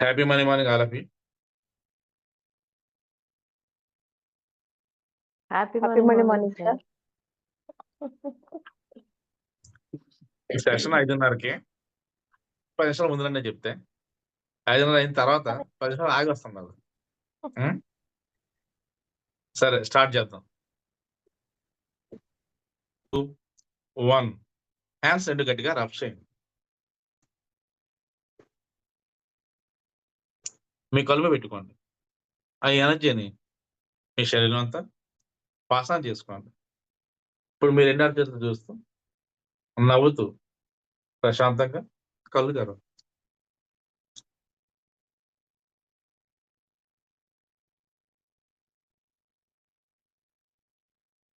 Happy money morning all of you. Happy happy morning morning sir. Sir. ఈ session 5:30కి 10 నిమిషాల ముందు నేను చెప్తే 5:30 అయిన తర్వాత 10 నిమిషాలు ఆగి వస్తాం కదా. సరే స్టార్ట్ చేద్దాం. 2, 1 హ్యాండ్స్ రెండు గట్టిగా రబ్ చేయండి. మీ కలుపు పెట్టుకోండి. ఆ ఎనర్జీని మీ శరీరం అంతా పాస్ ఆన్ చేసుకోండి. ఇప్పుడు మీరు ఎన్ని అర్థం చూస్తూ నవ్వుతూ ప్రశాంతంగా కళ్ళు తెరవండి.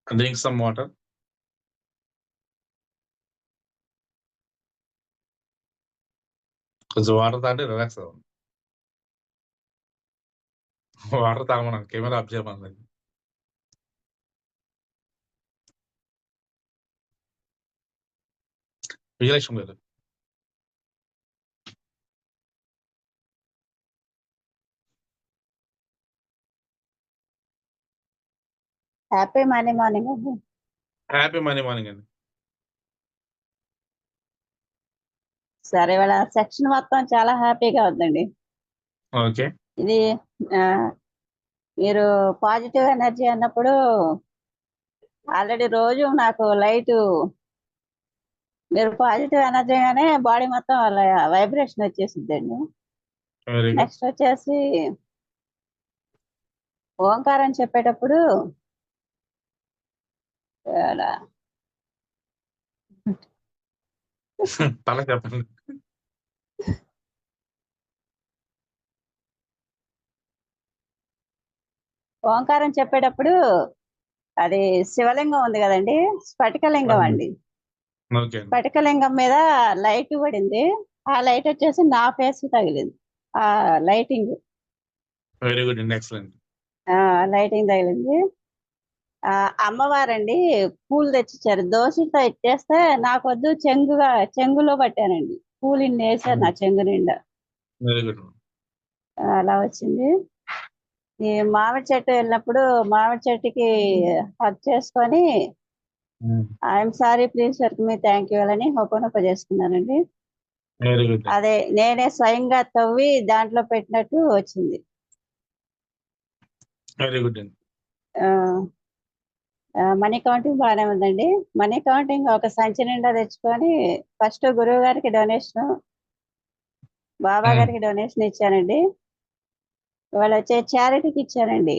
Drink some water. కొంచెం వాటర్ తాగి రిలాక్స్ అవ్వండి. వాటర్ తాగమన్నాను, కెమెరా ఆఫ్ చేయమన్నది. Vijayalakshmi garu happy money morning అండి. హ్యాపీ మనీ మార్నింగ్ అండి. సరే, ఇవాళ సెక్షన్ మొత్తం చాలా హ్యాపీగా ఉందండి. ఓకే. ఇది మీరు పాజిటివ్ ఎనర్జీ అన్నప్పుడు ఆల్రెడీ రోజు నాకు లైట్, మీరు పాజిటివ్ ఎనర్జీగానే బాడీ మొత్తం వైబ్రేషన్ వచ్చేసిద్దండి. Very good. నెక్స్ట్ వచ్చేసి ఓంకారం చెప్పేటప్పుడు తల చెప్పండి. ఓంకారం చెప్పేటప్పుడు అది శివలింగం ఉంది కదండి, స్ఫటికలింగం అండి. ఓకే. స్ఫటికలింగం మీద లైట్ పడింది. ఆ లైట్ వచ్చేసి నా ఫేస్ తగిలింది. ఆ లైటింగ్ వెరీ గుడ్ అండి. ఎక్సలెంట్. లైటింగ్ తగిలింది. అమ్మవారండి పూలు తెచ్చిచ్చారు. దోశతో ఇచ్చేస్తే నాకు వద్దు, చెంగులో పట్టానండి. పూలు ఇన్ని వేసారు నా చెంగు నిండా. Very good. అలా వచ్చింది. ఈ మామిడి చెట్టు వెళ్ళినప్పుడు మామిడి చెట్టుకి హక్ చేసుకొని I'm sorry, please work me, thank you అని హోపనొప్ప చేసుకున్నానండి. Very good. అదే నేనే స్వయంగా తవ్వి దాంట్లో పెట్టినట్టు వచ్చింది. వెరీ గుడ్ అండి. మనీ కౌంటింగ్ బాగానే ఉందండి. మనీ కౌంటింగ్ ఒక సంచి నిండా తెచ్చుకొని ఫస్ట్ గురువు గారికి డొనేషన్, బాబా గారికి డొనేషన్ ఇచ్చానండి. వాళ్ళు వచ్చే చారిటీకి ఇచ్చానండి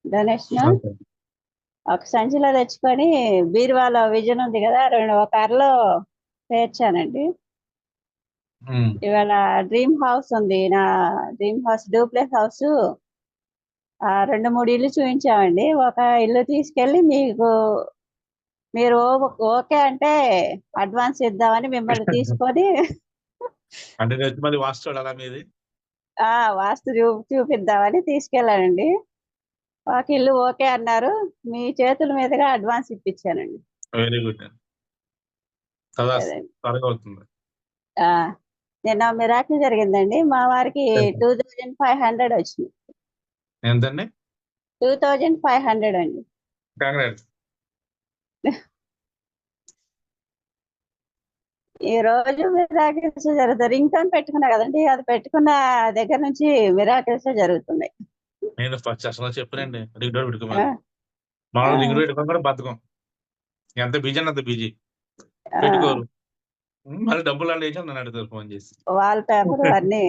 డొనేషన్. ఓకే. ఒక సంచిలో తెచ్చుకొని బీరువాలో విజన్ ఉంది కదా, ఒక అరలో పేర్చానండి. ఇవాళ డ్రీమ్ హౌస్ ఉంది, నా డ్రీమ్ హౌస్ డూప్లెక్స్ హౌస్. 2-3 ఇల్లు చూపించామండి. ఒక ఇల్లు తీసుకెళ్ళి మీరు ఓకే అంటే అడ్వాన్స్ ఇద్దామని మిమ్మల్ని తీసుకొని అంటే మరి వాస్తు చూడాలా మీది? వాస్తు చూపిద్దామని తీసుకెళ్ళానండి. ఒక ఇల్లు ఓకే అన్నారు, మీ చేతుల మీదుగా అడ్వాన్స్ ఇప్పించానండి. Very good. త్వరగా అవుతుంది. నిన్న మిరాకిల్ జరిగిందండి. మా వారికి 2500 వచ్చింది. ఎంతండి? 2500 అండి. కంగ్రాట్స్. ఈ రోజు మిరాకిల్స్ జరుగుతాయి. రింగ్ టోన్ పెట్టుకున్నా కదండి, అది పెట్టుకున్న దగ్గర నుంచి మిరాకిల్స్ జరుగుతున్నాయి. నేను ఫస్ట్ సెషన్ చెప్పానండి రింగ్ డోర్ పెట్టుకోమని. మా రింగ్ డోర్ పెట్టుకోవడం కూడా బద్ధకం. ఎంత బిజీ అని అంత బిజీ, పెట్టుకోరు. మళ్ళీ డబ్బులు వాళ్ళు వేసి నన్ను అడుగుతారు ఫోన్ చేసి. వాల్ పేపర్ అన్ని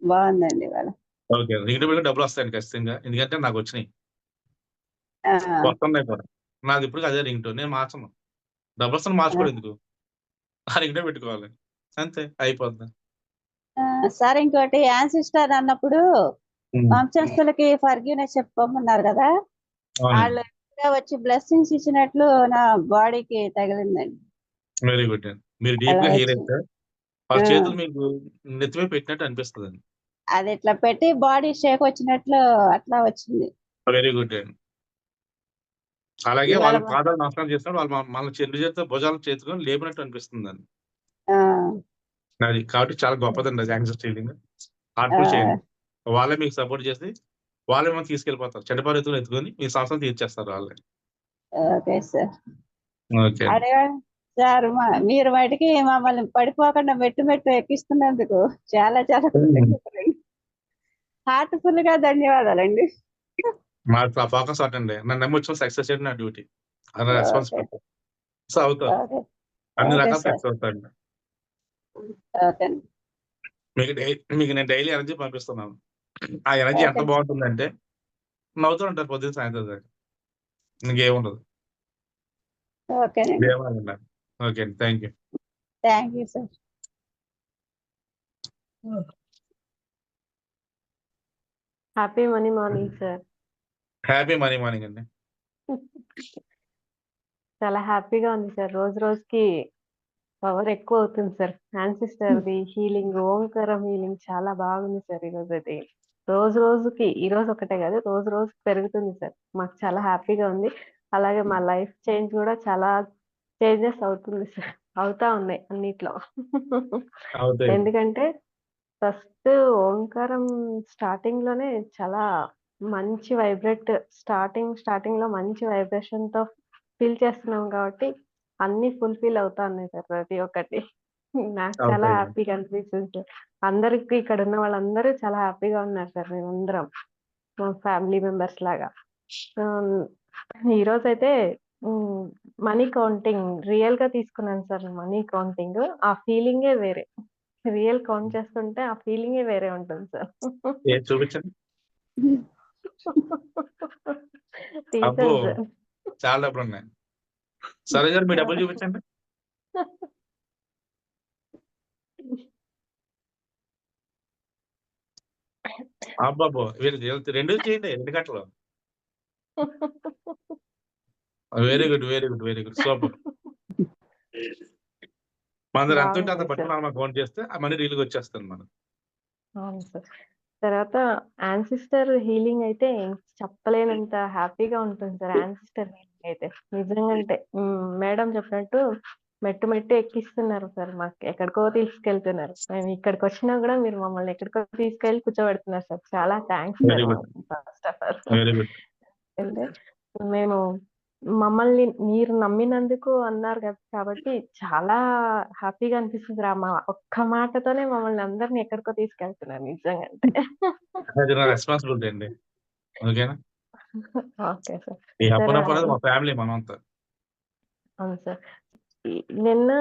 బాగుందండి ఇవాళ. ఓకే. రింగ్ డోర్ పెట్టుకుని డబ్బులు వస్తాయండి ఖచ్చితంగా, ఎందుకంటే నాకు వచ్చినాయి, వస్తున్నాయి కూడా. నాది ఇప్పుడు అదే రింగ్ టోన్, నేను మార్చను. డబ్బులు వస్తాను మార్చుకోవడం ఎందుకు, ఆ రింగ్ డోర్ పెట్టుకోవాలి అంతే, అయిపోద్ది. సార్ ఇంకోటి, యాన్సిస్టర్ అన్నప్పుడు వంశస్థులకి ఫర్గివ్నెస్ చెప్పుకోమన్నారు కదా, వాళ్ళు వచ్చి బ్లెస్సింగ్స్ ఇచ్చినట్లు నా బాడీకి తగిలిందండి. వెరీ గుడ్ అండి. మీరు డీప్ గా హీల్ అయితే వాళ్ళ చేతులు మీకు నెత్తిమే పెట్టినట్టు అనిపిస్తుంది అండి. అది ఇట్లా పెట్టి బాడీ షేక్ వచ్చినట్లు అట్లా వచ్చింది. వెరీ గుడ్ అండి. అలాగే వాళ్ళ పాదాలు నమస్కారం చేస్తున్నప్పుడు వాళ్ళు మన చెల్లి చేతితో భుజాలు చేతుకొని లేపినట్టు అనిపిస్తుంది అండి. అది కాబట్టి చాలా గొప్పదండి అది యాక్సెస్ హీలింగ్. హార్ట్‌ఫుల్ చేయండి. వాళ్ళే మీకు సపోర్ట్ చేసి, వాళ్ళే మిమ్మల్ని తీసుకెళ్ళిపోతారు. చెడ్డ పరిస్థితులు ఎత్తుకొని మీ సమస్యలు తీర్చేస్తారు వాళ్ళే. Okay sir. ఓకే. అడగా సార్ మీరు మటుకి మమ్మల్ని పడిపోకుండా మెట్టు మెట్టు ఎక్కిస్తున్నందుకు చాలా చాలా కృతజ్ఞతలండి. హార్ట్‌ఫుల్ గా ధన్యవాదాలండి. మా ఫోకస్ అటండి. నన్ను నమ్మొచ్చిన సక్సెస్ చేయడం నా డ్యూటీ. అది నా ఓకే. రెస్పాన్సిబిలిటీ. సో, అవుతారు. ఓకే. అన్ని ఓకే రకాల సార్. సక్సెస్ అవుతారండి. ఓకే. మీకు నేను డైలీ ఎనర్జీ పంపిస్తున్నాను. ఆ ఎనర్జీ ఎంత ఓకే. బాగుంటుందంటే నవ్వుతూ ఉంటారు పొద్దున్న సాయంత్రం దాకా. ఇంకేముండదు. ఓకేనండి. దేవాలయండి. ఓకే అండి. Thank you. Thank you sir. Happy money morning sir. Happy money morning అండి. చాలా హ్యాపీగా ఉంది సార్. రోజు రోజుకి పవర్ ఎక్కువ అవుతుంది సార్. యాన్సిస్టర్‌ది హీలింగ్, ఓంకారం హీలింగ్ చాలా బాగుంది సార్ ఈరోజైతే. రోజు రోజుకి ఈరోజు ఒకటే కాదు, రోజు రోజుకి పెరుగుతుంది సార్. మాకు చాలా హ్యాపీగా ఉంది. అలాగే మా లైఫ్ చేంజ్ కూడా చాలా చేంజెస్ అవుతుంది సార్. అవుతా ఉన్నాయి అన్నిట్లో. అవుతాయి. ఎందుకంటే ఫస్ట్ ఓంకారం స్టార్టింగ్‌లోనే చాలా మంచి స్టార్టింగ్‌లో మంచి వైబ్రేషన్‌తో ఫీల్ చేస్తున్నాం కాబట్టి అన్నీ ఫుల్‌ఫిల్ అవుతా ఉన్నాయి సార్ ప్రతి ఒక్కటి. నాకు చాలా అవుతాయి. హ్యాపీగా అనిపిస్తుంది సార్. అందరికి ఇక్కడున్న వాళ్ళందరూ చాలా హ్యాపీగా ఉన్నారు సార్ మేమందరం. మా ఫ్యామిలీ మెంబర్స్ లాగా. ఆహ్, ఈరోజైతే హ్మ్. మనీ కౌంటింగ్ రియల్‌గా తీసుకున్నాను సార్ మనీ కౌంటింగ్. ఆ ఫీలింగే వేరే. రియల్ కౌంట్ చేస్తుంటే ఆ ఫీలింగే వేరే ఉంటుంది సార్. ఏది చూపించండి. అబ్బో! తీసాను సార్. చాలా డబ్బులున్నాయి. సరే గారు మీ డబ్బులు చూపించండి. అబ్బబ్బో! వీళ్ళకి 2 చేయండి 2 గంటలు. Very good. Very good. Very good. Super. మన దగ్గర ఎంత ఉంటే అంత బాగుంది సార్. పట్టుకొని మనం కౌంట్ చేస్తే ఆ మనీ రీల్‌గా వచ్చేస్తుంది మనకు. అవును సార్. తర్వాత యాన్సిస్టర్ హీలింగ్ అయితే చెప్పలేనంత హ్యాపీగా ఉంటుంది సార్. యాన్సిస్టర్ హీలింగ్ అయితే. నిజంగంటే మేడం చెప్పినట్టు మెట్టు మెట్టు ఎక్కిస్తున్నారు సార్. మాకు ఎక్కడికో తీసుకెళ్తున్నారు. మేము ఇక్కడికొచ్చినా గూడా మీరు మమ్మల్ని ఎక్కడికో తీసుకెళ్ళి కూర్చోబెడుతున్నారు సార్. చాలా thanks very sir good. First of all. Very good. అంటే మేము మమ్మల్ని మీరు నమ్మినందుకు అన్నారు కాబట్టి చాలా హ్యాపీగా అనిపిస్తుంది రా. మా ఒక్క మాటతోనే మమ్మల్ని అందరిని ఎక్కడికో తీసుకెళ్తున్నారు నిజంగంటే. అది నా రెస్పాన్సిబిలిటీ అండి. ఓకేనా? Okay sir. ఈ సరే అప్పనప్పనేది మా ఫ్యామిలీ మనమంతా. అవును సార్. ఈ నిన్న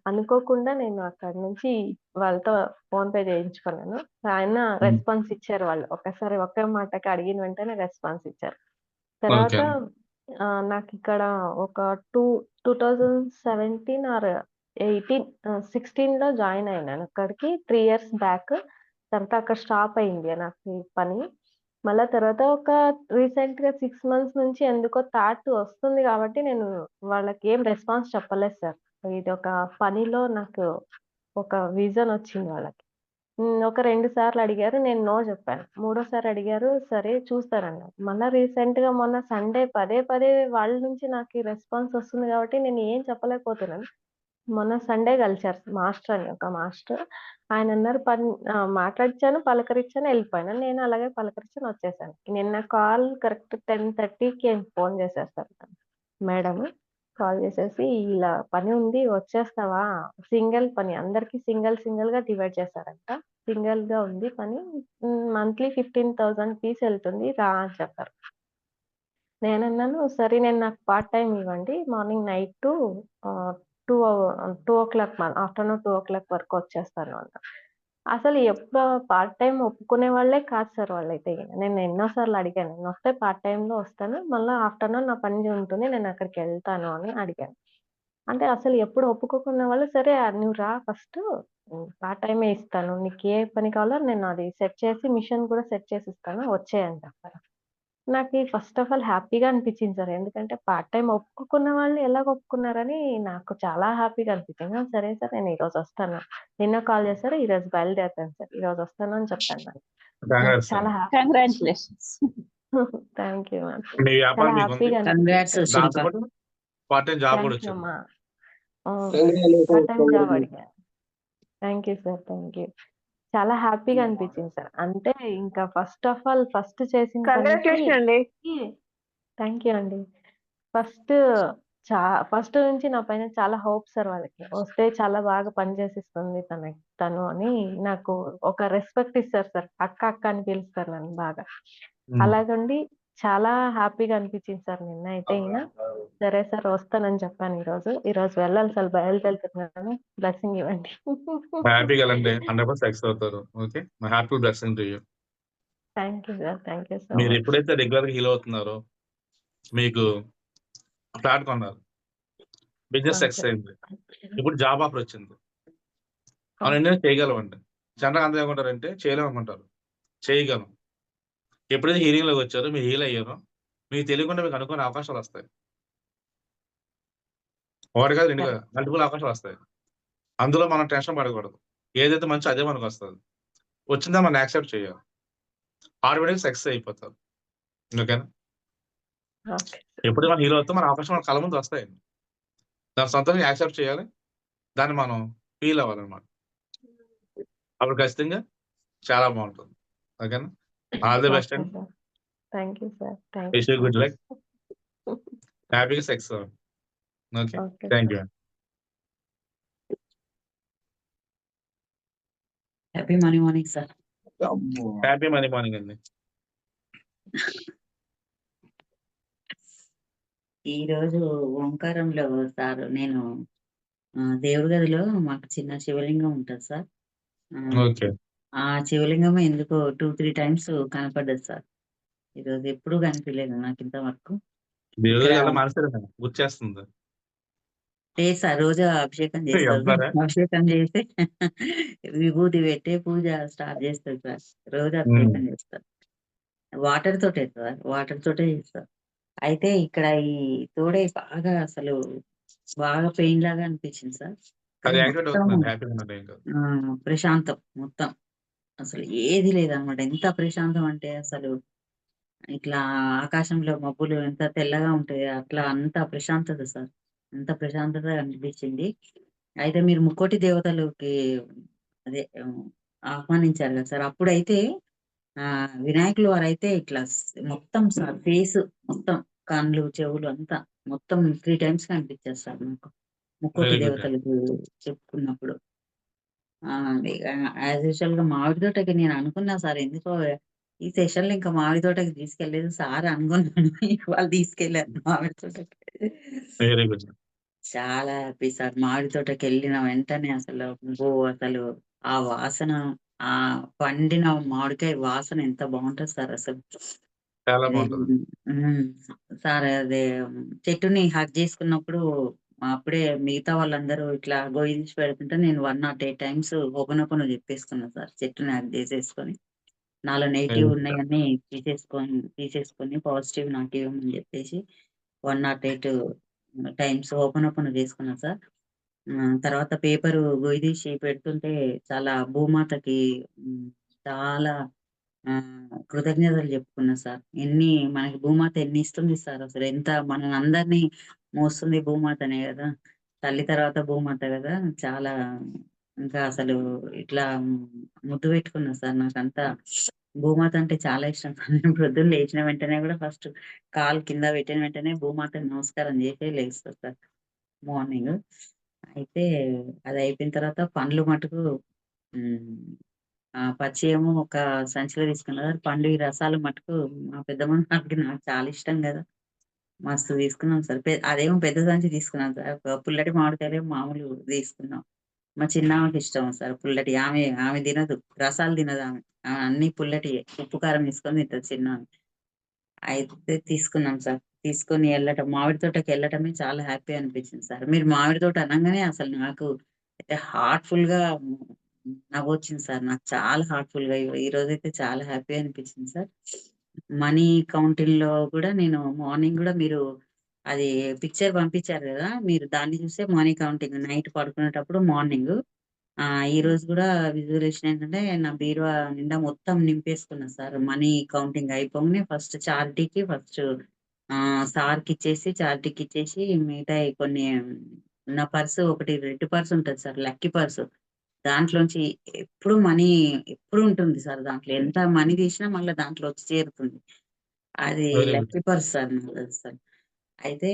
అనుకోకుండా నేను అక్కడి నుంచి వాళ్ళతో ఫోన్‌పే చేయించుకున్నాను. ఆయన హ్మ్. రెస్పాన్స్ ఇచ్చారు వాళ్ళు. ఒక్కసారి ఒకే మాటకి అడిగిన వెంటనే రెస్పాన్స్ ఇచ్చారు. ఓకే తర్వాత అండి. నాకిక్కడ ఒక 2017 ఆర్ 16లో జాయిన్ అయ్యాను అక్కడికి 3 ఇయర్స్ బ్యాక్. తర్వాత అక్కడ స్టాప్ అయింది నాకు ఈ పని. మళ్ళా తర్వాత ఒక రీసెంట్‌గా 6 మంత్స్ నుంచి ఎందుకో థాట్ వస్తుంది కాబట్టి నేను వాళ్ళకేం రెస్పాన్స్ చెప్పలేదు సార్. ఇదొక పనిలో నాకు ఒక విజన్ వచ్చింది వాళ్ళకి. ఒక 2 సార్లు అడిగారు. నేను నో జెప్పాను. మూడోసారి అడిగారు. సరే చూస్తానన్నారు. మళ్ళా రీసెంట్‌గా మొన్న సండే పదే పదే వాళ్ళ నుంచి నాకీ రెస్పాన్స్ వస్తుంది గాబట్టి నేను ఏం చెప్పలేకపోతున్నాను. మొన్న సండే కలిసారు మాస్టర్ అని ఒక మాస్టర్. ఆయనన్నారు మాట్లాడిచ్చాను, పలకరించాను, ఎళ్ళిపోయాను. నేను అలాగే పలకరించాను, వచ్చేసాను. నిన్న కాల్ కరెక్ట్ 10:30కి ఫోన్ చేశారు సార్ మేడము. కాల్ చేసేసి, "ఇలా పని ఉంది వచ్చేస్తావా?" సింగిల్ పని. అందరికి సింగిల్‌గా డివైడ్ చేశారంట. సింగిల్‌గా ఉంది పని. మంత్లీ 15,000 ఫీస్ ఎళ్తుంది రా అని చెప్పారు. నేనన్నాను, సరే నాకు పార్ట్ టైమ్ ఇవ్వండి. మార్నింగ్ నైట్ టు ఆహ్, 2 ఆఫ్టర్‌నూన్ 2:00 వరకు వచ్చేస్తాను అన్నా. అసలు ఎప్పుడు పార్ట్ టైమ్ ఒప్పుకునే వాళ్ళే కాదు సార్ వాళ్ళైతే. నేను ఎన్నో సార్లు అడిగాను. నేనొస్తే పార్ట్ టైమ్‌లో వస్తాను. మళ్ళా ఆఫ్టర్‌నూన్ నా పని ఉంటుంది. నేను అక్కడికెళ్తాను అని అడిగాను. అంటే అసలు ఎప్పుడు ఒప్పుకోకున్న వాళ్ళు, సరే నువ్వు రా ఫస్టు పార్ట్ టైమే ఇస్తాను. నీకు ఏ పని కావాలో నేను అది సెట్ చేసి మిషన్ కూడా సెట్ చేసిస్తాను వచ్చేయి అని చెప్పారు. నాకి ఫస్ట్ ఆఫ్ ఆల్ హ్యాపీగా అనిపించింది సార్. ఎందుకంటే పార్ట్ టైమ్ ఒప్పుకున్న వాళ్ళు ఎలాగ ఒప్పుకున్నారని నాకు చాలా హ్యాపీగా అనిపించింది. సరే సార్ నేను ఈరోజు వస్తాను. నిన్న కాల్ చేశారు. ఈరోజు బయలుదేరుతాను సార్. ఈరోజు వస్తాను అని చెప్పాను నాకు. నాకు కంగ్రాట్స్ చాలా అండి. కంగ్రాచ్యులేషన్స్. Thank you ma'am. మీ చాలా వ్యాపారం మీకుంది. హ్యాపీగా కంగ్రాట్స్ అనిపించింది. దాంతో శిల్ప. పాటు పార్ట్ టైమ్ జాబ్ కూడా థాంక్ యూ వచ్చింది. అమ్మా. పార్ట్ టైమ్ జాబ్ అడిగాను. Thank you sir. Thank you. చాలా హ్యాపీగా అనిపించింది సార్. అంటే ఇంకా ఫస్ట్ ఆఫ్ ఆల్ ఫస్ట్ చేసిన పనికి కంగ్రాచులేషన్ అండి. థ్యాంక్ యూ అండి. ఫస్ట్ ఫస్ట్ నుంచి నా పైన చాలా హోప్ సార్ వాళ్ళకి. వస్తే చాలా బాగా పని చేసిస్తుంది తను అని నాకు ఒక రెస్పెక్ట్ ఇస్తారు సార్. అక్క అక్క అని పిలుస్తారు నన్ను బాగా. అలాగండి చాలా హ్యాపీగా అనిపించింది సార్ నిన్న అయితే సరే సార్ వస్తానని చెప్పాను ఈరోజు వెళ్ళాలి సార్, బయలుదేరుతున్నాను. బ్లెస్సింగ్ ఇవ్వండి. హ్యాపీగా వెళ్ళండి, 100% సక్సెస్ అవుతారు. Okay, happy blessing to you. Thank you sir. Thank you so మీరు మచ్. ఎప్పుడైతే రెగ్యులర్ గా హీల్ అవుతున్నారో, మీకు ఫ్లాట్ కొన్నారు, బిజినెస్ సక్సెస్ అయింది, ఇప్పుడు జాబ్ ఆఫర్ వచ్చింది, అవన్నీ చేయగలమండి. జనరల్ అందరూ ఏమంటారంటే చేయలేమనుకుంటారు, చేయగలం. ఎప్పుడైతే హీలింగ్ లోకి వచ్చారో, మీరు హీల్ అయ్యారో, మీకు తెలియకుండా మీకు అనుకునే అవకాశాలు వస్తాయి. ఒకటి కాదు, రెండు కాదు, మల్టిపుల్ అవకాశాలు వస్తాయి. అందులో మనం టెన్షన్ పడకూడదు. ఏదైతే మంచి అదే మనకు వస్తుంది. వచ్చిందా మనం యాక్సెప్ట్ చేయాలి, ఆటోమేటిక్ సక్సెస్ అయిపోతారు. ఓకేనా? ఎప్పుడు మనం హీల్ అవుతాం, మన అవకాశం మన కళ్ళ ముందు వస్తాయండి. దాని సొంతంగా యాక్సెప్ట్ చేయాలి, దాన్ని మనం ఫీల్ అవ్వాలన్నమాట. అప్పుడు ఖచ్చితంగా చాలా బాగుంటుంది. ఓకేనా? ఆల్ ది బెస్ట్ అండి. Thank you sir. Wish you good luck, హ్యాపీగా సక్సెస్ అవ్వండి. Okay, thank you. Happy money morning sir. Happy money morning అండి. ఈ రోజు ఓంకారంలో సార్ నేను దేవుడి గదిలో మాకు చిన్న శివలింగం ఉంటుంది సార్. ఓకే, ఆ శివలింగం ఎందుకో 2-3 టైమ్స్ కనపడ్డది సార్. ఈరోజు ఎప్పుడు కనిపించలేదు నాకు ఇంతవరకు. దేవుడి వల్ల మనసు గుర్చేస్తుంది. లేదు సార్, రోజు అభిషేకం చేస్తారు. వెళ్తారా? అభిషేకం చేసి విభూతి పెట్టే పూజ స్టార్ట్ చేస్తారు సార్. రోజు అభిషేకం చేస్తారు. వాటర్ తోటే సార్, వాటర్ తోటే చేస్తారు. అయితే ఇక్కడ ఈ తోడే బాగా అసలు బాగా పెయిన్ లాగా అనిపించింది సార్. అది కానీ యాక్టివేట్ మొత్తం అవుతుంది, హ్యాపీగా ఉన్నది ఏం కాదు. ప్రశాంతం మొత్తం. అసలు ఏది లేదనమాట. ఎంత ప్రశాంతం అంటే అసలు ఇట్లా ఆకాశంలో మబ్బులు ఎంత తెల్లగా ఉంటాయో అట్లా అంత ప్రశాంతత సార్. అంత ప్రశాంతత అనిపించింది. అయితే మీరు ముక్కోటి దేవతలకి అదే ఆహ్వానించారు కదా సార్. అప్పుడైతే వినాయకుల వారైతే ఇట్లా మొత్తం సార్ ఫేస్ మొత్తం కళ్ళు చెవులు అంతా మొత్తం 3 టైమ్స్ కనిపించారు సార్ నాకు ముక్కోటి వెరీ గుడ్. దేవతలకు చెప్పుకున్నప్పుడు. యాజ్ యూజువల్ గా మామిడి తోటకి నేను అనుకున్నా సార్, ఎందుకో ఈ సెషన్ లో ఇంకా మామిడి తోటకి తీసుకెళ్లేదు సార్ అనుకున్నాను. వాళ్ళు తీసుకెళ్లారు మామిడి తోటకి. Very good. చాలా హ్యాపీ సార్. మామిడి తోటకి వెళ్ళిన వెంటనే అసలు అసలు ఆ వాసన, ఆ పండిన మామిడికాయ వాసన ఎంత బాగుంటది సార్ అసలు. చాలా బాగుంటుంది. సార్ అదే చెట్టుని హగ్ చేసుకున్నప్పుడు అప్పుడే మిగతా వాళ్ళందరూ ఇట్లా గొయ్యి తీసి పెడుతుంటే నేను 108 టైమ్స్ ఓపెన్ చెప్పేసుకున్నా సార్. చెట్టుని హగ్ చేసేసుకొని నాలో నెగిటివ్ ఉన్నాయన్నీ తీసేసుకొని పాజిటివ్ నాకు ఇవ్వమని చెప్పేసి 108 టైమ్స్ ఓపెన్ చేసుకున్నా సార్. తర్వాత పేపరు గొయ్యి తీసి పెడుతుంటే చాలా భూమాతకి చాలా కృతజ్ఞతలు చెప్పుకున్నా సార్. మనకి భూమాత ఎన్ని ఇస్తుంది సార్. అసలు ఎంత మనల్ని అందరినీ మోస్తుంది భూమాతనే కదా. తల్లి తర్వాత భూమాత కదా. చాలా ఇంకా అసలు ఇట్లా ముద్దు పెట్టుకున్నా సార్. నాకంతా భూమాత అంటే చాలా ఇష్టం. నేను ప్రొద్దున లేచిన వెంటనే కూడా ఫస్ట్ కాలు కింద పెట్టిన వెంటనే భూమాతకి నమస్కారం చేసే లేస్తా సార్ మార్నింగ్. అయితే అది అయిపోయిన తర్వాత పండ్లు మటుకు పచ్చి ఏమో ఒక సంచిలో తీసుకున్నా. పండు ఈ రసాలు మటుకు మా పెద్దమ్మకి నాకు చాలా ఇష్టం కదా, మస్తు తీసుకున్నాం సార్. అదేమో పెద్ద సంచి తీసుకున్నాం సార్. పుల్లటి మామిడికాయలు మామూలు తీసుకున్నాం. మా చిన్నామెకి ఇష్టం సార్ పుల్లటి. ఆమె తినదు, రసాలు తినదు ఆమె. అన్ని పుల్లటి ఉప్పు కారం తీసుకొని తింటది చిన్నామె. అయితే తీసుకున్నాం సార్. తీసుకొని మామిడి తోటకి వెళ్ళటమే చాలా హ్యాపీ అనిపించింది సార్. మీరు మామిడి తోట అనగానే అసలు నాకు అయితే హార్ట్ఫుల్ గా నవ్వొచ్చింది సార్. నాకు చాలా హార్ట్ఫుల్ గా ఈ రోజైతే చాలా హ్యాపీ అనిపించింది సార్. మనీ కౌంటింగ్ లో కూడా నేను మార్నింగ్ కూడా మీరు అది పిక్చర్ పంపించారు కదా, మీరు దాన్ని చూసే మనీ కౌంటింగ్ నైట్ పడుకునేటప్పుడు మార్నింగ్ ఈ రోజు కూడా విజువలేషన్ ఏంటంటే నా బీరువా నిండా మొత్తం నింపేసుకున్నా సార్. మనీ కౌంటింగ్ అయిపోగానే ఫస్ట్ చారిటీకి సార్కి ఇచ్చేసి మిగతా కొన్ని నా పర్సు ఒకటి రెడ్ పర్సు ఉంటది సార్, లక్కీ పర్సు. దాంట్లోంచి ఎప్పుడు మనీ ఎప్పుడు ఉంటుంది సార్. దాంట్లో ఎంత మనీ తీసినా మళ్ళీ దాంట్లో వచ్చి చేరుతుంది. అది very good. Lucky purse sir నాది అసలు. అయితే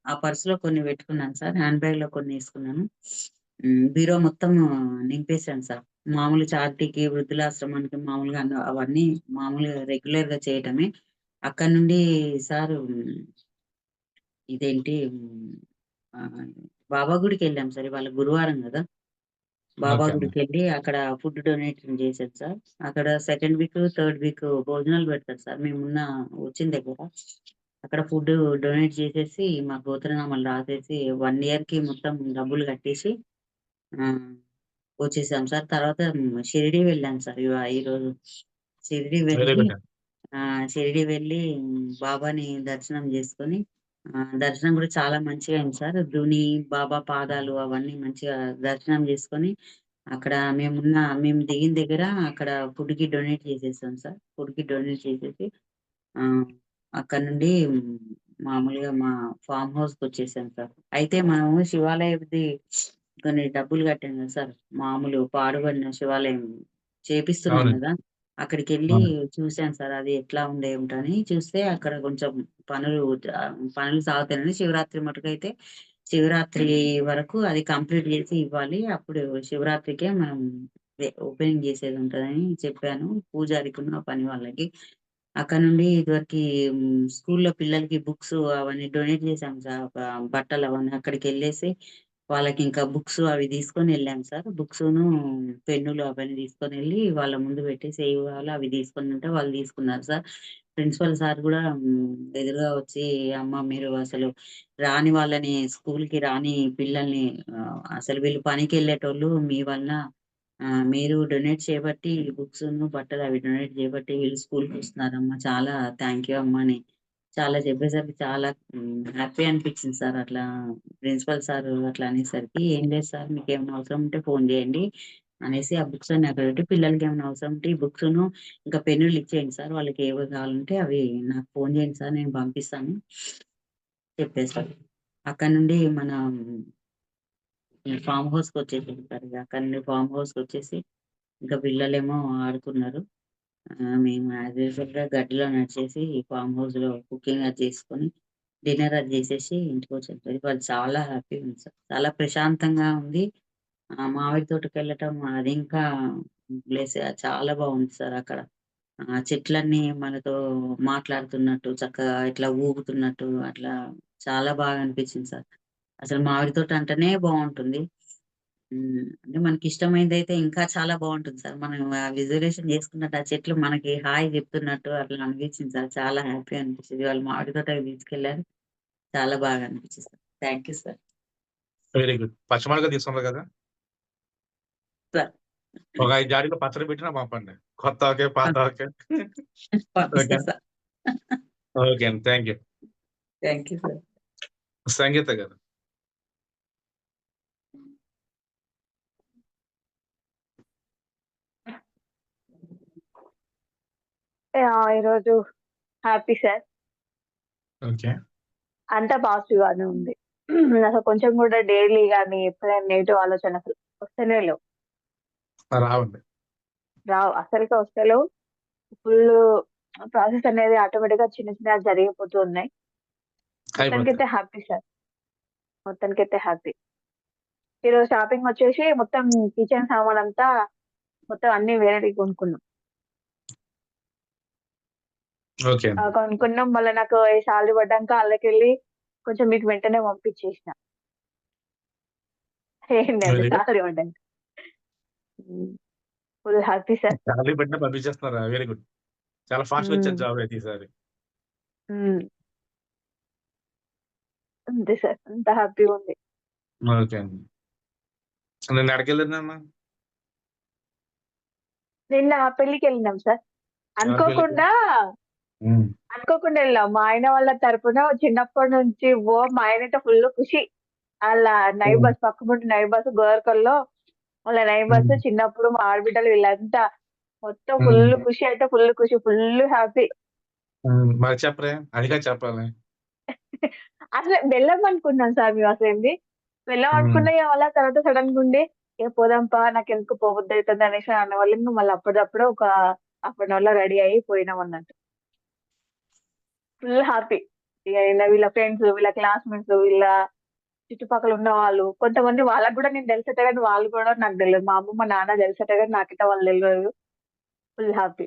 ఆ పర్స్‌లో కొన్ని పెట్టుకున్నాను సార్. హ్యాండ్ బ్యాగ్‌లో కొన్ని ఏసుకున్నాను. బీరో మొత్తం నింపేసాను సార్. మామూలు చారిటీకి, వృద్ధులాశ్రమానికి మామూలుగా అవన్నీ మామూలుగా రెగ్యులర్‌గా చేయటమే. అక్కడి నుండి సార్ ఇదేంటి ఆహ్, బాబా గుడికెళ్ళాం సార్. ఇవాళ గురువారం గదా! బాబా ఓకే అండి. గుడికెళ్ళి అక్కడ ఫుడ్ డొనేషన్ చేశాను సార్. అక్కడ సెకండ్ వీక్, థర్డ్ వీక్ భోజనాలు పెడతారు సార్. మేమున్న వచ్చిన దగ్గర. అక్కడ ఫుడ్ డొనేట్ చేసేసి, మా గోత్రనామాలు రాసేసి 1 ఇయర్‌కి మొత్తం డబ్బులు కట్టేసి ఆహ్, వచ్చేసాం సార్. తర్వాత షిరిడీ వెళ్ళాను సార్ ఈరోజు. షిరిడీ వెరీ వెళ్ళి గుడ్ అండి. షిరిడీ వెళ్ళి బాబాని దర్శనం చేసుకొని దర్శనం కూడా చాలా మంచిగా అయింది సార్. ధుని, బాబా పాదాలు అవన్నీ మంచిగా దర్శనం చేసుకొని, అక్కడ మేము దిగిన దగ్గర అక్కడ ఫుడ్‌కి డొనేట్ చేసేసాం సార్. ఫుడ్‌కి డొనేట్ చేసేసి ఆహ్, అక్కడి నుండి మామూలుగా మా ఫార్మ్ హౌస్‌కొచ్చేసాం సార్. అయితే మనము శివాలయంది కొన్ని డబ్బులు కట్టాం కదా సార్! మామూలు పాడుబడిన శివాలయం చేపిస్తున్నాం అవునండి. గదా! అక్కడికెళ్ళి అవును. చూసాను సార్. అది ఎట్లా ఉంది ఏమిటని చూస్తే అక్కడ కొంచెం పనులు పనులు సాగుతున్నాయి. శివరాత్రి మటుకైతే శివరాత్రి వరకు అది కంప్లీట్ చేసి ఇవ్వాలి. అప్పుడు శివరాత్రికే మనం ఓపెనింగ్ చేసేదుంటదని చెప్పాను. పూజారికిను, పని వాళ్ళకి. అక్కడ నుండి ఇదివరకి స్కూల్‌లో పిల్లలకి బుక్స్ అవన్నీ డొనేట్ చేశాం సార్. బట్టలవన్నీ అక్కడికెళ్ళేసి వాళ్ళకింకా బుక్స్ అవి తీసుకొనెళ్ళాం సార్. బుక్సును, పెన్నులు అవన్నీ తీసుకొనెళ్ళి వాళ్ళ ముందు పెట్టేసి ఏవి కావాలో అవి తీసుకొనుంటే వాళ్ళు తీసుకున్నారు సార్. ప్రిన్సిపల్ సార్ గూడా ఎదురుగా వచ్చి, "అమ్మ మీరు అసలు రాని వాళ్ళని స్కూల్‌కి రాని పిల్లల్ని అసలు వీళ్ళు పనికెళ్ళేటోళ్ళు మీ వలన మీరు డొనేట్ చేయబట్టి బుక్సును, బట్టలు అవి డొనేట్ చేయబట్టి వీళ్ళు స్కూల్‌కొస్తున్నారమ్మా. చాలా థాంక్ యూ అమ్మా" అని చాలా చెప్పేసరికి చాలా హ్యాపీ అనిపించింది సార్. అట్లా ప్రిన్సిపల్ సారు అట్లా అనేసరికి, "ఏం లేదు సార్ మీకేమైనా అవసరం ఉంటే ఫోను చేయండి" అనేసి ఆ బుక్స్ అన్నీ అక్కడ పెట్టి, "పిల్లలకేమైనా అవసరం ఉంటే ఈ బుక్సును, ఇంకా పెన్నులు ఇచ్చేయండి సార్. వాళ్ళకి ఏవి కావాలంటే అవి నాకు ఫోను చేయండి సార్ నేను పంపిస్తాను" చెప్పేసారు. అక్కడి నుండి ఈ ఫార్మ్ హౌస్‌కొచ్చేసాం సార్. ఇగ అక్కడి నుండి ఫార్మ్ హౌస్‌కొచ్చేసి ఇంకా పిల్లలేమో ఆడుకున్నారు. మేము యాజ్ యూజువల్‌గా గడ్డిలో నడిచేసి ఫార్మ్ హౌస్‌లో కుకింగ్ అది చేసుకొని, డిన్నర్ అది చేసేసి ఇంటికొచ్చాం సార్. ఇవాళ చాలా హ్యాపీగా ఉంది సార్. చాలా ప్రశాంతంగా ఉంది. మామిడి తోటకెళ్ళటం అది ఇంకా ప్లేస్ చాలా బాగుంది సార్ అక్కడ. చెట్లన్నీ మనతో మాట్లాడుతున్నట్టు, చక్కగా ఇట్లా ఊగుతున్నట్టు అట్లా చాలా బాగా అనిపించింది సార్. అసలు మామిడి తోట అంటేనే బావుంటుంది. అంటే మనకిష్టమైనదైతే ఇంకా చాలా బావుంటుంది సార్. మనం విజువలైజేషన్ చేసుకున్నట్టు ఆ చెట్లు మనకి హాయ్ చెప్తున్నట్టు అట్లా అనిపించింది సార్. చాలా హ్యాపీ అనిపించింది. ఇవాళ మామిడి తోటకి తీసుకెళ్లారు. చాలా బాగా అనిపించింది sir. Thank you sir. Very good. పచ్చిమిరపకాయలు తీసుకున్నారు కదా! సార్ ఒక 5 జాడీలో పచ్చడి పెట్టినా పంపండి. కొత్త ఆవకాయ, పాత ఆవకాయ. పంపిస్తా ఓకే. సార్. ఓకే అండి. Thank you. Thank you sir. Sangeetha garu. ఈరోజు హ్యాపీ సార్. ఓకే. అంతా పాజిటివ్ గానే ఉంది. అసలు కొంచెం కూడా డైలీ గాని ఎప్పుడైనా నెగెటివ్ ఆలోచన అసలు వస్తేనే లేవు. రావండి. రావు. అసలుకే వస్తలేవు. ఫుల్లు ప్రాసెస్ అనేది ఆటోమేటిక్‌గా చిన్న చిన్నగా జరిగిపోతూ ఉన్నాయి. అయిపోతాయి. మొత్తానికైతే హ్యాపీ సార్. మొత్తానికైతే హ్యాపీ. ఈరోజు షాపింగ్ వచ్చేసి మొత్తం కిచెన్ సామానంతా మొత్తం అన్నీ వేరేటివి కొనుక్కున్నాం. ఓకే అండి. కొనుక్కున్నాం. మళ్ళా నాకు ఈ సాలరీ పడ్డాక ఆళ్ళకెళ్ళి కొంచెం మీకు వెంటనే పంపించేసిన. ఏంటండి వెరీ గుడ్. సాలరీ పడ్డాక. హ్మ్. Full happy sir. సాలరీ పెట్టినా పంపించేస్తున్నారా? Very good. చాలా ఫాస్ట్‌గా హ్మ్. వచ్చేది జాబ్ అయితే ఈసారి. హ్మ్. అంతే సార్. అంతా హ్యాపీగుంది. ఓకే అండి. నిన్న ఎక్కడికెళ్ళిందమ్మా? నిన్న పెళ్ళికెళ్ళినాం సార్. ఎవరి పెళ్ళికి? అనుకోకుండా, హ్మ్. అనుకోకుండా ఎళ్ళాం. మా ఆయన వాళ్ళ తరపున చిన్నప్పటి నుంచి మా ఆయనైతే ఫుల్లు ఖుషి. ఆళ్ళ హ్మ్. నైబర్స్ పక్కపంటి నైబర్స్ గోర్కల్‌లో వాళ్ళ నైబర్స్ హ్మ్. చిన్నప్పుడు మా ఆడబిడ్డలు వీళ్ళంతా మొత్తం హ్మ్. ఫుల్లు ఖుషి అంటే ఫుల్లు ఖుషి. Full happy. హ్మ్. మరి చెప్పరే? అదిగా చెప్పాలి. అసలు వెళ్ళమనుకున్నాం సార్ మేమసలేంది. వెళ్ళం హ్మ్. అనుకున్న ఇగ మళ్ళా తర్వాత సడెన్‌గుండి ఏ పోదాంపా నాకు ఎందుకు పోబుద్ది అవుతుంది అనేసి అన్నవాళ్ళు ఇంకా మళ్ళీ అప్పటిదప్పుడు ఒక హాఫ్ అన్ అవర్ లో రెడీ అయ్యి పోయినాం అన్నట్టు. Full happy. ఇక వీళ్ళ ఫ్రెండ్స్, వీళ్ళ క్లాస్మేట్స్, వీళ్ళ చుట్టుపక్కల ఉన్న వాళ్ళు కొంతమంది వాళ్ళకి కూడా నేను తెలిసట కానీ వాళ్ళు కూడా నాకు తెలియదు. మా అమ్మ మా నాన్న తెలిసట కానీ నాకిట వాళ్ళు తెలియదు. Full happy.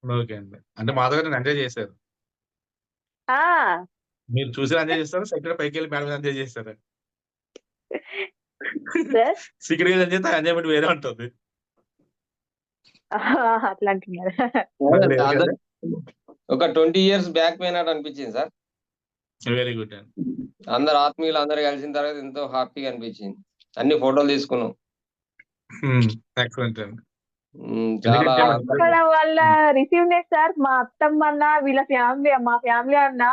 ఓకే అండి. అంటే మాతో గారు ఎంజాయ్ చేశారు. ఆ మీరు చూసి ఎంజాయ్ చేస్తారా? సెక్యూరిటీ పైకి వెళ్ళి మేడం ఎంజాయ్ చేస్తారా? సార్ సీక్రెట్ గా ఎంజాయ్ చేస్తే ఎంజాయ్మెంట్ వేరే ఉంటుంది. అట్లా అంటున్నారు. లేదు కదా? ఒక 20 ఇయర్స్ బ్యాక్ పోయినట్టు అనిపించింది సార్. వెరీ గుడ్ అండి. అందరు ఆత్మీయులు అందరు కలిసిన తర్వాత ఎంతో హ్యాపీగా అనిపించింది. అన్ని ఫోటోలు తీసుకున్నాం. ఎక్సలెంట్ అండి. చాలా ఎందుకంటే మన అక్కడ వాళ్ళ రిసీవ్నెస్ సార్, మా అత్తమ్మ అన్న వీళ్ళ ఫ్యామిలీ, మా ఫ్యామిలీ అన్న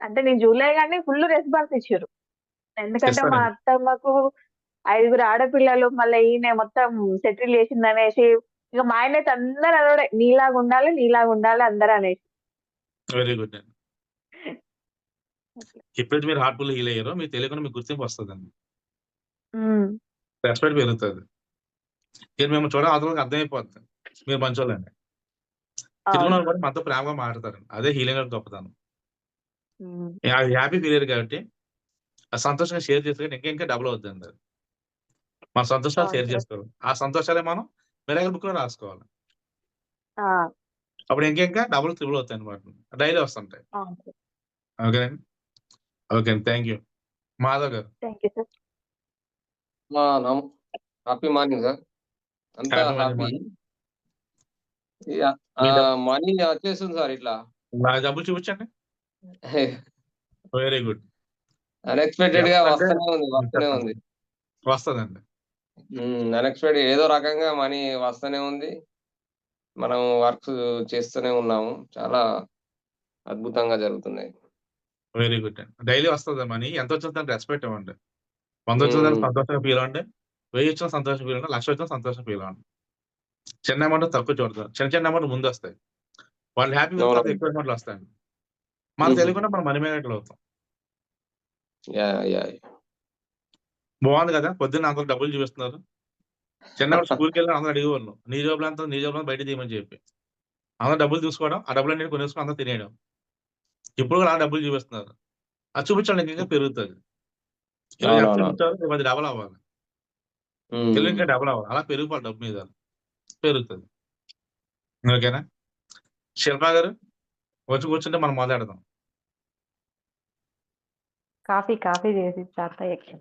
అంటే నేను చూడలే కానీ ఫుల్ రెస్పాన్స్ ఇచ్చారు. ఎందుకంటే మా ఇస్తారండి. అత్తమ్మకు 5 ఆడపిల్లలు, మళ్ళీ ఈయన మొత్తం సెటిల్ చేసింది అనేసి ఇక మా ఆయన అయితే అందరు అనడే నీలాగా ఉండాలి, నీలాగా ఉండాలి అందరు అనేసి. వెరీ గుడ్ అండి. ఎప్పుడైతే మీరు హార్ట్ఫుల్ హీల్ అయ్యారో మీకు తెలియకుండా మీకు గుర్తింపు వస్తుందండి. ఉమ్. రెస్పెక్ట్ పెరుగుతుంది. మీరు మేము చూడడం అవతలకి అర్థమైపోతుంది మీరు మంచోళ్ళండి. తిరుగున అవును. కూడా మనతో ప్రేమగా మాట్లాడతారండి. అదే హీలింగ్ యొక్క గొప్పతనం. ఉమ్. హ్యాపీ ఫీల్ అయ్యారు కాబట్టి ఆ సంతోషంగా షేర్ చేసుకుంటే ఇంకా ఇంకా డబుల్ అవుతుంది. అది మన సంతోషాలు అవును షేర్ సార్. చేసుకోవాలి. ఆ సంతోషాలే మనం మిరాకిల్ బుక్ లో రాసుకోవాలి. ఆ, అప్పుడు ఇంకా డబుల్ త్రిబుల్ అవుతాయి అనమాట. డైలీ వస్తుంటాయి. అవును సార్. ఓకేనండి. ఓకే అండి. Thank you. Madhav garu. Thank you sir. Happy morning sir. అంతా హ్యాపీ హ్యాపీ. మార్నింగ్. మనీ వచ్చేస్తుంది సార్ ఇట్లా. నా డబ్బులు చూపించండి. Very good. అన్ఎక్స్పెక్టెడ్ గా అంటే వస్తూనే ఉంది. వస్తుందండి. అన్ఎక్స్పెక్టెడ్ ఏదో రకంగా మనీ వస్తూనే ఉంది. మనం వర్క్ చేస్తూనే ఉన్నాము. చాలా అద్భుతంగా జరుగుతున్నాయి. వెరీ గుడ్ అండి. డైలీ వస్తుంది మనీ. ఎంత వచ్చింది దానికి రెస్పెక్ట్ ఇవ్వండి. 100 వచ్చిన దానికి సంతోషంగా ఫీల్ అవ్వండి. 1000 వచ్చిన సంతోషం ఫీల్ అవ్వండి. 1,00,000 వచ్చిన సంతోషం ఫీల్ అవ్వండి. చిన్న అమౌంట్ తక్కువ చూడతారు. చిన్న అమౌంట్ ముందు వస్తాయి. వాళ్ళు హ్యాపీ విన్న తర్వాత ఎక్కువ అమౌంట్లు వస్తాయండి. మనకు తెలియకుండా మనం మనీ మేకర్లు అవుతాం. బాగుంది కదా! పొద్దున్న అందరూ డబ్బులు చూపిస్తున్నారు. చిన్నప్పుడు స్కూల్‌కి వెళ్ళి అందరూ అడిగేవాళ్ళు. నీ జేబులో ఎంత? నీ జేబులో బయట తీయమని చెప్పి. అందరూ డబ్బులు తీసుకోవడం, ఆ డబ్బులన్నీ కొనేసుకొని అందరూ తినేయడం. ఇప్పుడు కూడా అలా డబ్బులు చూపిస్తున్నారు. అది చూపించండి ఇంకా పెరుగుతది. ఈరోజు ఎంత చూపించారో రేపు అది డబల్ అవ్వాలి. తెలివి ఇంకా డబల్ అవ్వాలి. అలా పెరిగిపోవాలి డబ్బు మీద. పెరుగుతది. ఓకేనా? శిల్పా గారు వచ్చి కూర్చుంటే మనం మొదలెడదాం. కాఫీ చేసి అత్తయ్యకి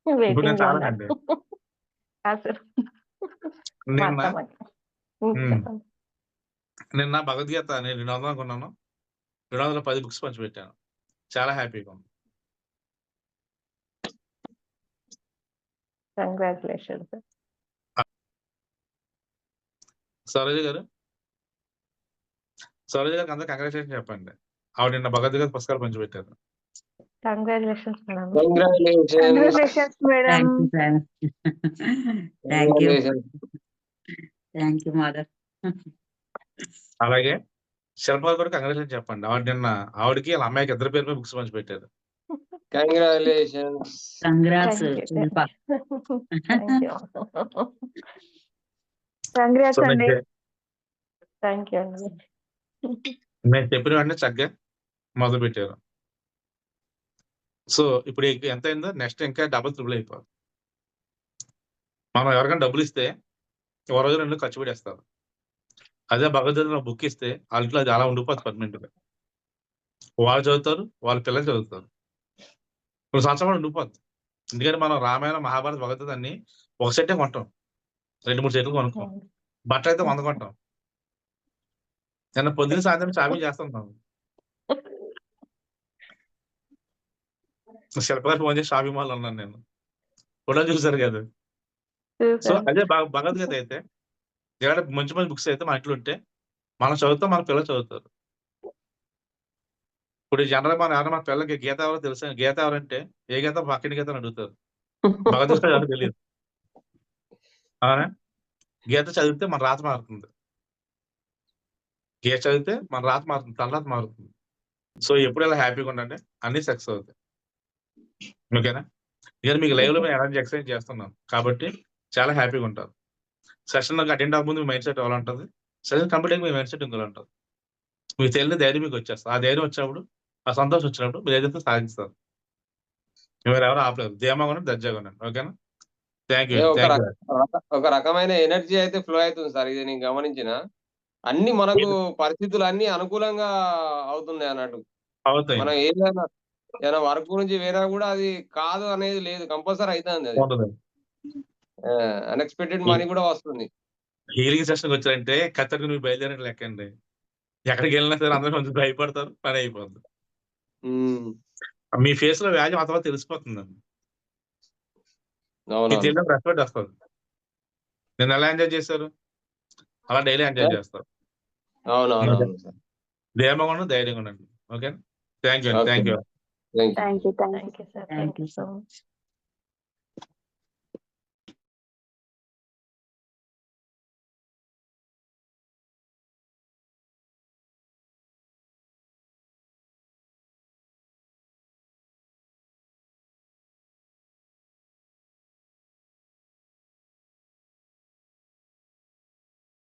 ఇప్పుడు వెయిటింగ్ నేను లో తాగనండి. ఉన్నారు. కాదు సార్. మా నిన్న అత్తమ్మకి. చెప్పండి. నిన్న భగవద్గీత నేను 200 కొన్నాను. 210 బుక్స్ పంచిపెట్టాను. చాలా హ్యాపీగా ఉంది. Congratulations sir. సరోజ గారు గారికి అందరూ కంగ్రాచులేషన్ చెప్పండి. ఆవిడ నిన్న భగవద్గీత పుస్తకాలు పంచిపెట్టారు. Congratulations madam. Congratulations madam. Thank you mother. అలాగే శిల్ప గారు కూడా కంగ్రాచులేషన్ చెప్పండి. ఆవిడకి వాళ్ళ అమ్మాయికి ఇద్దరు పేరు మీద బుక్స్ పంచిపెట్టారు. Congratulations. Congrats thank you. Shilpa. Thank you. Congrats అండి. థ్యాంక్ యూ అండి. నేను చెప్పిన వెంటనే చక్కగా మొదలు పెట్టారు. సో ఇప్పుడు ఎంత అయిందో నెక్స్ట్ ఇంకా డబుల్ త్రిబుల్ అయిపోవాలి. మనం ఎవరికైనా డబ్బులు ఇస్తే ఒక రోజు 2 ఖర్చు పెట్టేస్తారు. అదే భగవద్గీత బుక్ ఇస్తే వాళ్ళ ఇంట్లో అది అలా ఉండిపోతుంది పర్మనెంట్‌గా. వాళ్ళు చదువుతారు, వాళ్ళ పిల్లలు చదువుతారు. కొన్ని సంవత్సరాలు ఉండిపోద్ది. ఎందుకంటే మనం రామాయణం, మహాభారత, భగవద్గీత అన్ని ఒక సెట్టే కొంటాం. 2, 3 సెట్లు కొనుక్కోం. బట్టలైతే 100 కొంటాం. నిన్న పొద్దున్న సాయంత్రం షాపింగ్ చేస్తుంటాం. శిల్ప గారు ఫోన్ చేసి షాపింగ్ మాల్ ఉన్నాను నేను. ఫోటోలు చూసారు కదా! సో అదే భగవద్గీత అయితే ఏదైనా మంచి మంచి బుక్స్ అయితే మన ఇంట్లో ఉంటే మనం చదువుతాం, మన పిల్లలు చదువుతారు. ఇప్పుడు జనరల్‌గా మన పిల్లలకి గీత ఎవరో తెలుసా? గీత ఎవరంటే ఏ గీత? పక్కింటి గీత అని అడుగుతారు. భగవద్గీత ఎవరో తెలీదు. అవునా? గీత చదివితే మన రాత మారుతుంది. గీత చదివితే మన రాత మారుతుంది. తలరాత మారుతుంది. సో ఎప్పుడు ఇలా హ్యాపీగా ఉండండి. అన్ని సక్సెస్ అవుతాయి. ఓకేనా? నేను మీకు లైవ్‌లో ఎనర్జీ ఎక్స్‌చేంజ్ చేస్తున్నాను. కాబట్టి చాలా హ్యాపీగా ఉంటారు. సెషన్ అటెండ్ అవ్వకముందు మీ మైండ్ సెట్ ఎలా ఉంటుంది, సెషన్ కంప్లీట్ అయ్యి మీ మైండ్ సెట్ ఇంకోలా ఉంటుంది. మీకు తెలియని ధైర్యం మీకు వచ్చేస్తుంది. ఆ ధైర్యం వచ్చినప్పుడు, ఆ సంతోషం వచ్చినప్పుడు మీరు ఏదైతే సాధిస్తారు. మీరు ఎవరు ఆపలేరు. ధీమాగా ఉండండి, దర్జాగా ఉండండి. ఓకేనా? Thank you. ఒక ఒక రకమైన ఎనర్జీ అయితే ఫ్లో అవుతుంది సార్. ఇది నేను గమనించిన. అన్ని మనకు పరిస్థితులు అన్ని అనుకూలంగా అవుతున్నాయి అన్నట్టు. అవుతాయి. మనం ఏదైనా వర్క్ గురించి వేరే కూడా అది కాదు అనేది లేదు, కంపల్సరీ అవుతుంది అది. ఉంటుంది. అన్ఎక్స్పెక్టెడ్ మనీ కూడా వస్తుంది. హీలింగ్ సెషన్కి వచ్చారంటే ఖచ్చితంగా మీరు బయలుదేరినట్టు లెక్కండి. ఎక్కడికి వెళ్ళినా సరే అందరూ కొంచెం భయపడతారు, పని అయిపోద్ది. మీ ఫేస్ లో వ్యాధి ఆ తర్వాత తెలిసిపోతుందండి. మీకు తెలియడం రెస్పెక్ట్ వస్తుంది. నేను ఎలా ఎంజాయ్ చేశారు అలా డైలీ ఎంజాయ్ చేస్తారు. అవునవును సార్. ధైర్యంగా ఉండండి, ధైర్యంగా ఉండండి. Okay, thank you. Thank you. Thank you sir. Thank you so much.